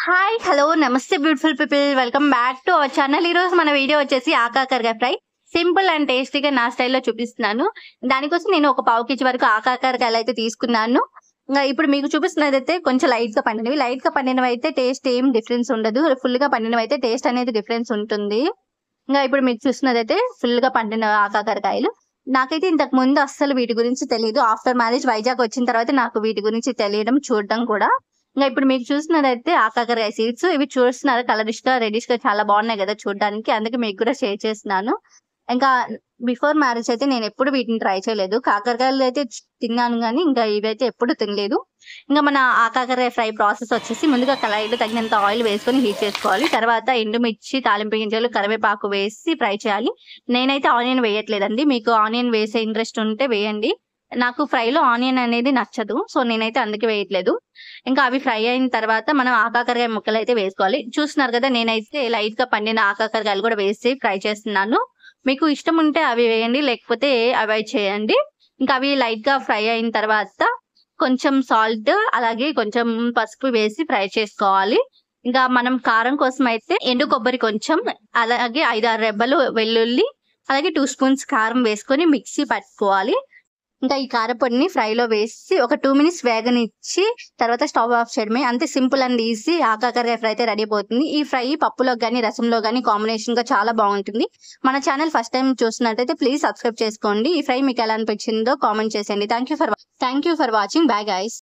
Hi hello నమస్తే beautiful people welcome back to our channel. ఈ రోజు మన వీడియో వచ్చేసి ఆకాకరకాయ ఫ్రై సింపుల్ అండ్ టేస్టీగా నా స్టైల్లో చూపిస్తున్నాను. దానికోసం నేను ఒక పావు కేజీ వరకు ఆకాకరకాయలు అయితే తీసుకున్నాను. ఇంకా ఇప్పుడు మీకు చూపిస్తున్నది అయితే కొంచెం లైట్ గా పండినవి అయితే టేస్ట్ ఏం డిఫరెన్స్ ఉండదు. ఫుల్ గా పండినవి అయితే టేస్ట్ అనేది డిఫరెన్స్ ఉంటుంది. ఇంకా ఇప్పుడు మీకు చూస్తున్నది అయితే ఫుల్ గా పండిన ఆకాకరకాయలు. నాకైతే ఇంతకు ముందు అస్సలు వీటి గురించి తెలియదు. ఆఫ్టర్ మ్యారేజ్ వైజాగ్ వచ్చిన తర్వాత నాకు వీటి గురించి తెలియడం చూడడం కూడా. ఇంకా ఇప్పుడు మీకు చూసినదైతే ఆకాకరకాయ సీడ్స్. ఇవి చూస్తున్నారు కలరిష్ గా రెడిష్ గా చాలా బాగున్నాయి కదా చూడడానికి. అందుకే మీకు కూడా షేర్ చేస్తున్నాను. ఇంకా బిఫోర్ మ్యారేజ్ అయితే నేను ఎప్పుడు వీటిని ట్రై చేయలేదు. కాకరకాయలు అయితే తిన్నాను కానీ ఇంకా ఇవైతే ఎప్పుడు తినలేదు. ఇంకా మన ఆకాకరకాయ ఫ్రై ప్రాసెస్ వచ్చేసి ముందుగా కళాయిలో తగినంత ఆయిల్ వేసుకొని హీట్ చేసుకోవాలి. తర్వాత ఎండుమిర్చి, తాలింపు గింజలు, కరివేపాకు వేసి ఫ్రై చేయాలి. నేనైతే ఆనియన్ వేయట్లేదండి. మీకు ఆనియన్ వేసే ఇంట్రెస్ట్ ఉంటే వేయండి. నాకు ఫ్రైలో ఆనియన్ అనేది నచ్చదు, సో నేనైతే అందుకే వేయట్లేదు. ఇంకా అవి ఫ్రై అయిన తర్వాత మనం ఆకాకరకాయ ముక్కలు అయితే వేసుకోవాలి. చూస్తున్నారు కదా, నేనైతే లైట్ గా పండిన ఆకాకరకాయలు కూడా వేసి ఫ్రై చేస్తున్నాను. మీకు ఇష్టం ఉంటే అవి వేయండి, లేకపోతే అవాయిడ్ చేయండి. ఇంకా అవి లైట్ గా ఫ్రై అయిన తర్వాత కొంచెం సాల్ట్ అలాగే కొంచెం పసుపు వేసి ఫ్రై చేసుకోవాలి. ఇంకా మనం కారం కోసం అయితే ఎండు కొబ్బరి కొంచెం, అలాగే 5-6 రెబ్బలు వెల్లుల్లి, అలాగే 2 స్పూన్స్ కారం వేసుకొని మిక్సీ పట్టుకోవాలి. ఇంకా ఈ కారపొడిని ఫ్రైలో వేసి ఒక 2 మినిట్స్ వేగనిచ్చి తర్వాత స్టవ్ ఆఫ్ చేయడమే. అంతే, సింపుల్ అండ్ ఈజీ ఆకాకరకాయ ఫ్రై అయితే రెడీ అయిపోతుంది. ఈ ఫ్రై పప్పులో కానీ రసంలో కానీ కాంబినేషన్ గా చాలా బాగుంటుంది. మన ఛానల్ ఫస్ట్ టైం చూస్తున్నట్టయితే ప్లీజ్ సబ్స్క్రైబ్ చేసుకోండి. ఈ ఫ్రై మీకు ఎలా అనిపించిందో కామెంట్ చేసేయండి. Thank you for watching. Bye guys.